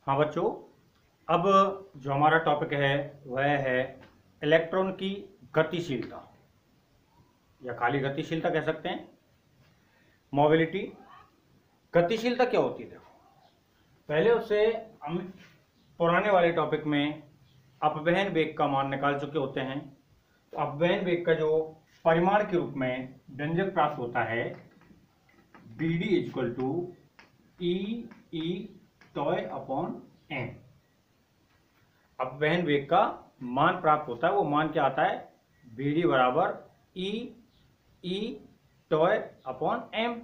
हाँ बच्चों, अब जो हमारा टॉपिक है वह है इलेक्ट्रॉन की गतिशीलता, या खाली गतिशीलता कह सकते हैं, मोबिलिटी। गतिशीलता क्या होती है? देखो, पहले उससे हम पुराने वाले टॉपिक में अपवहन वेग का मान निकाल चुके होते हैं। तो अपवहन वेग का जो परिमाण के रूप में व्यंजक प्राप्त होता है B D equal to E tau upon M. अपवहन वेग का मान प्राप्त होता है, वो मान क्या आता है? बी डी बराबर ई टॉय अपॉन एम।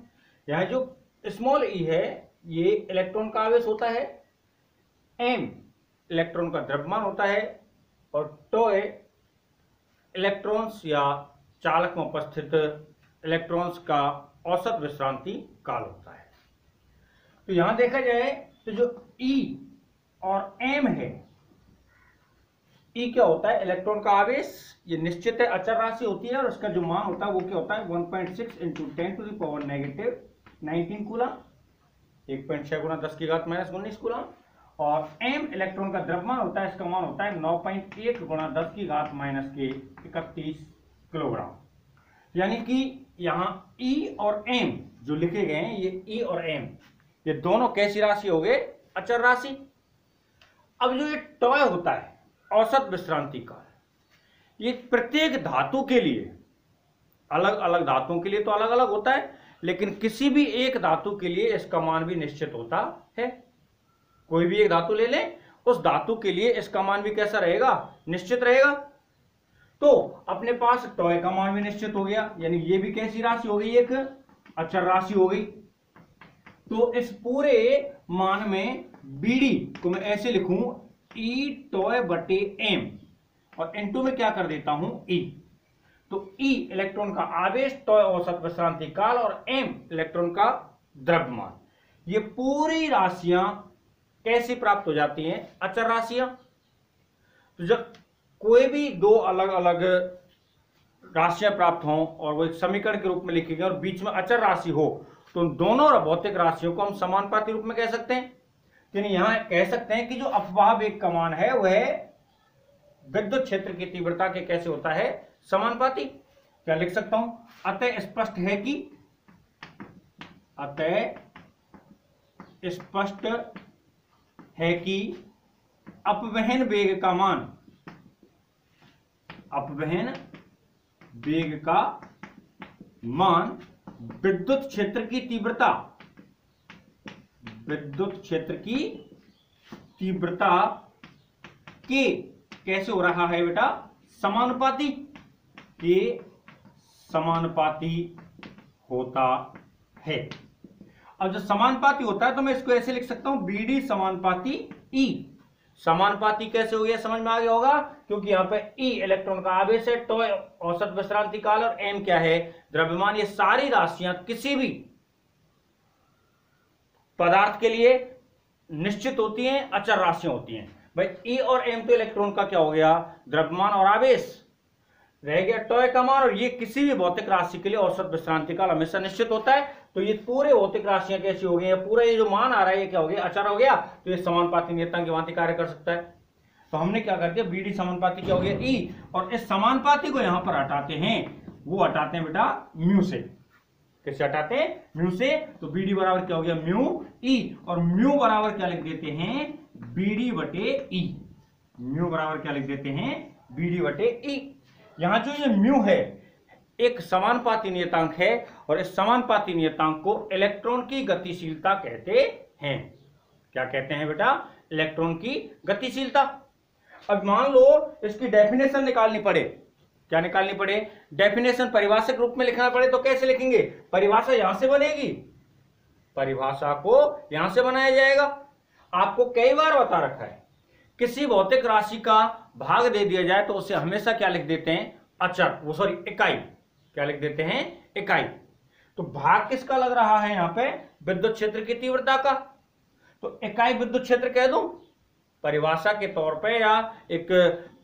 यह जो स्मॉल ई है ये इलेक्ट्रॉन का आवेश होता है, एम इलेक्ट्रॉन का द्रव्यमान होता है, और टॉय इलेक्ट्रॉन्स या चालक में उपस्थित इलेक्ट्रॉन्स का औसत विश्रांति काल होता है। तो यहां देखा जाए तो जो ई और एम है, ई क्या होता है? इलेक्ट्रॉन का आवेश, ये निश्चित है, अचर राशि होती है, और उसका जो मान होता है वो क्या होता है? 1.6 इंटू 10⁻⁻19 कूलम, 1.6 गुणा 10⁻⁻19 कूलम। और एम इलेक्ट्रॉन का द्रव्यमान होता है, इसका मान होता है 9.1 गुणा 10⁻⁻31 किलोग्राम। यानी कि यहाँ ई और एम जो लिखे गए हैं, ये ई और एम ये दोनों कैसी राशि हो गए? अचर राशि। अब जो ये टॉय होता है, औसत विश्रांति काल, ये प्रत्येक धातु के लिए, अलग अलग धातुओं के लिए तो अलग अलग होता है, लेकिन किसी भी एक धातु के लिए इसका मान भी निश्चित होता है। कोई भी एक धातु ले लें, उस धातु के लिए इसका मान भी कैसा रहेगा? निश्चित रहेगा। तो अपने पास टॉय का मान भी निश्चित हो गया, यानी ये भी कैसी राशि हो गई? एक अचर राशि हो गई। तो इस पूरे मान में बीडी को मैं ऐसे लिखूं, ई टॉय बटे एम, और इनटू में क्या कर देता हूं? ई। तो ई इलेक्ट्रॉन का आवेश, टॉय औसत विश्रांति काल, और एम इलेक्ट्रॉन का द्रव्यमान। ये पूरी राशियां कैसी प्राप्त हो जाती हैं? अचर राशियां। तो जब कोई भी दो अलग अलग राशियां प्राप्त हों और वो एक समीकरण के रूप में लिखी गई और बीच में अचर राशि हो, तो उन दोनों भौतिक राशियों को हम समानुपाती रूप में कह सकते हैं। यानी यहां कह सकते हैं कि जो अपवाह वेग का मान है वह विद्युत क्षेत्र की तीव्रता के कैसे होता है? समानुपाती। क्या लिख सकता हूं? अतः स्पष्ट है कि अपवहन वेग का मान विद्युत क्षेत्र की तीव्रता के कैसे हो रहा है बेटा? समानुपाती होता है। अब जब समानुपाती होता है तो मैं इसको ऐसे लिख सकता हूं, बीडी समानुपाती ई। समानुपाती कैसे हो गया? समझ में आ गया होगा, क्योंकि यहां पे ई इलेक्ट्रॉन का आवेश है, टॉय औसत विश्रांति काल, और एम क्या है? द्रव्यमान। ये सारी राशियां किसी भी पदार्थ के लिए निश्चित होती हैं, अचर राशियां होती हैं। भाई ई और एम तो इलेक्ट्रॉन का क्या हो गया? द्रव्यमान और आवेश रह गया, टॉय का मान, और ये किसी भी भौतिक राशि के लिए औसत विश्रांति काल हमेशा निश्चित होता है। तो ये पूरे भौतिक राशियां कैसी हो गई? पूरा ये जो मान आ रहा है ये क्या हो गया? अचर हो गया। तो ये समानुपाती नियतांक की भांति कार्य कर सकता है। तो हमने क्या कर दिया? बीडी समानुपाती क्या हो गया? ई। और इस समानुपाती को यहां पर हटाते हैं, वो हटाते हैं बेटा म्यू से। किससे हटाते हैं? म्यू से। तो बीडी बराबर क्या हो गया? Mu E. और म्यू बराबर क्या लिख देते हैं? बीडी बटे ई। म्यू बराबर क्या लिख देते हैं? बीडी बटे ई। यहां जो ये म्यू है एक समानुपाती नियतांक है, और इस समानुपाती नियतांक को इलेक्ट्रॉन की गतिशीलता कहते हैं। क्या कहते हैं बेटा? इलेक्ट्रॉन की गतिशीलता। अब मान लो इसकी डेफिनेशन निकालनी पड़े। क्या निकालनी पड़े? डेफिनेशन परिभाषिक रूप में लिखना पड़े, तो कैसे लिखेंगे? परिभाषा यहां से बनेगी, परिभाषा को यहां से बनाया जाएगा। आपको कई बार बता रखा है, किसी भौतिक राशि का भाग दे दिया जाए तो उसे हमेशा क्या लिख देते हैं? अचर, वो सॉरी इकाई। क्या लिख देते हैं? इकाई। तो भाग किसका लग रहा है यहां पे? विद्युत क्षेत्र की तीव्रता का। तो इकाई विद्युत क्षेत्र कह दूं परिभाषा के तौर पे, या एक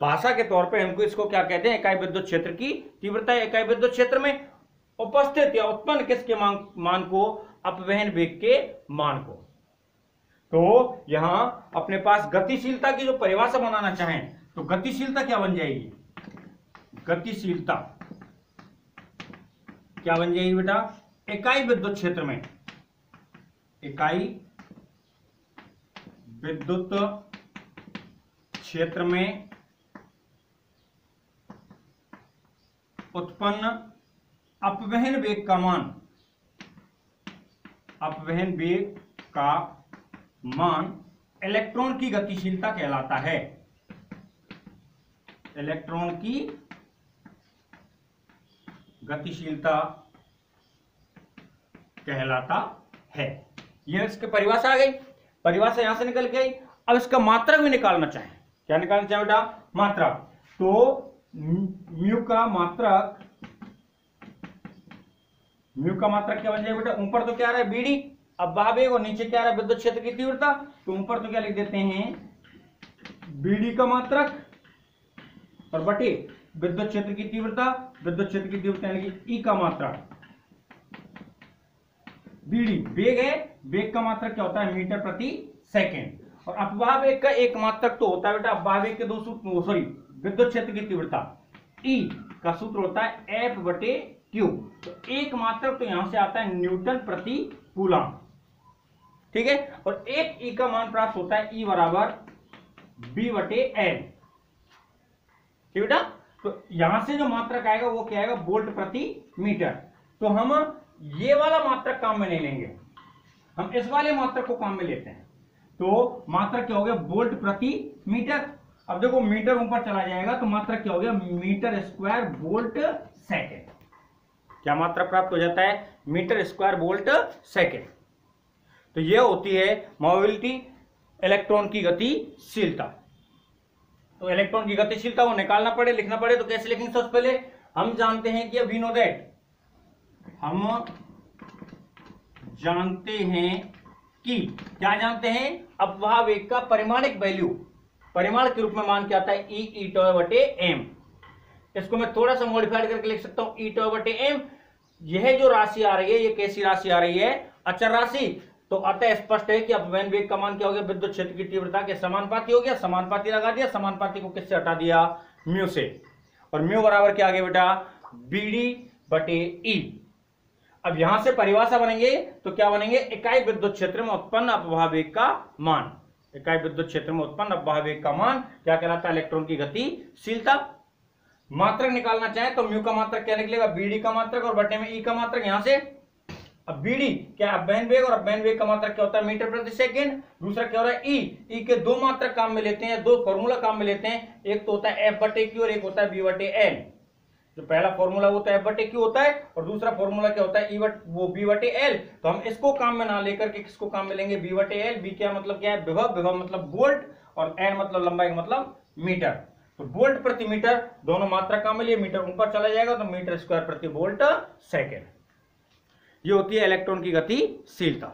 भाषा के तौर पे हमको इसको क्या कहते हैं? इकाई विद्युत क्षेत्र की तीव्रता। इकाई विद्युत क्षेत्र में उपस्थित या उत्पन्न किसके मान को? अपवहन वेग के मान को। तो यहां अपने पास गतिशीलता की जो परिभाषा बनाना चाहें तो गतिशीलता क्या बन जाएगी, गतिशीलता क्या बन जाएगी बेटा, इकाई विद्युत क्षेत्र में, इकाई विद्युत क्षेत्र में उत्पन्न अपवहन वेग का मान, अपवहन वेग का मान इलेक्ट्रॉन की गतिशीलता कहलाता है, इलेक्ट्रॉन की गतिशीलता कहलाता है। यह इसकी परिभाषा आ गई, परिभाषा यहां से निकल गई। अब इसका मात्रक भी निकालना चाहें, क्या निकालना चाहें बेटा, मात्रक। तो म्यू का मात्रक, म्यू का मात्रक क्या बन जाएगा बेटा, ऊपर तो क्या आ रहा है बीडी, अब वेग, और नीचे क्या आ रहा है विद्युत क्षेत्र की तीव्रता। तो ऊपर तो क्या लिख देते हैं बीडी का मात्रक और बटे विद्युत क्षेत्र की तीव्रता, विद्युत क्षेत्र की तीव्रता यानी कि ई का मात्रक, बीडी वेग है, वेग का मात्रक क्या होता है मीटर प्रति सेकेंड, और अपवाह वेग का एक मात्रक तो होता है बेटा, अपवाह वेग के दो सूत्र, सॉरी विद्युत क्षेत्र की तीव्रता ई का सूत्र होता है एफ बटे क्यू, तो एक मात्रक तो यहां से आता है न्यूटन प्रति कूलम, ठीक है, और एक ई का मान प्राप्त होता है ई बराबर बी बटे एल, ठीक बेटा। तो यहां से जो मात्रक आएगा वो क्या आएगा, वोल्ट प्रति मीटर। तो हम ये वाला मात्रक काम में नहीं लेंगे, हम इस वाले मात्रक को काम में लेते हैं। तो मात्रक क्या हो गया, वोल्ट प्रति मीटर। अब देखो मीटर ऊपर चला जाएगा तो मात्रक क्या हो गया, मीटर स्क्वायर वोल्ट सेकेंड। क्या मात्रक प्राप्त हो जाता है, मीटर स्क्वायर वोल्ट सेकेंड। तो यह होती है मोबिलिटी, इलेक्ट्रॉन की गतिशीलता। तो इलेक्ट्रॉन की गतिशीलता को निकालना पड़े, लिखना पड़े तो कैसे लिखेंगे, सबसे पहले हम जानते हैं कि वी नो दैट, हम जानते हैं कि, क्या जानते हैं, अपवाह वेग का परिमाणिक वैल्यू, परिमाण के रूप में मान क्या आता है ई टॉय बटे एम। इसको मैं थोड़ा सा मॉडिफाइड करके लिख सकता हूं ई टॉय बटे एम। यह जो राशि आ रही है ये कैसी राशि आ रही है, अचर राशि। तो अतः स्पष्ट है कि अपवहन वेग का मान क्या हो गया, विद्युत क्षेत्र की तीव्रता के समानुपाती हो गया, समानुपाती लगा दिया, समानुपाती को किससे हटा दिया, म्यू से, और म्यू बराबर क्या आ गया बेटा, बीडी बटे ई। अब यहां से परिभाषा बनेंगे तो क्या बनेंगे, इकाई विद्युत क्षेत्र में उत्पन्न अपवाह वेग का मान, इकाई विद्युत क्षेत्र में उत्पन्न अपवाह वेग का मान क्या कहलाता है, इलेक्ट्रॉन की गतिशीलता। मात्रक निकालना चाहे तो म्यू का मात्रक क्या निकलेगा, बीडी का मात्रक और बटे में ई का मात्रक। यहां से अब बीडी क्या अपवहन वेग, और अपवहन वेग का मात्रक क्या होता है मीटर प्रति सेकंड। दूसरा क्या हो रहा है ई के दो मात्रक काम में लेते हैं, दो फॉर्मूला काम में लेते हैं, एक तो होता है एफ बटे क्यू और एक होता है बी बटे एल। जो पहला फॉर्मूला होता है एफ बटे क्यू होता है और दूसरा फॉर्मूला क्या होता है वो बी बटे एल। तो हम इसको काम में ना लेकर के किसको काम में लेंगे, बी बटे एल। बी क्या मतलब क्या है, विभव, विभव मतलब वोल्ट, और एल मतलब लंबाई मतलब मीटर। तो वोल्ट प्रति मीटर दोनों मात्रा काम में लिए, मीटर ऊपर चला जाएगा तो मीटर स्क्वायर प्रति वोल्ट सेकेंड। ये होती है इलेक्ट्रॉन की गतिशीलता।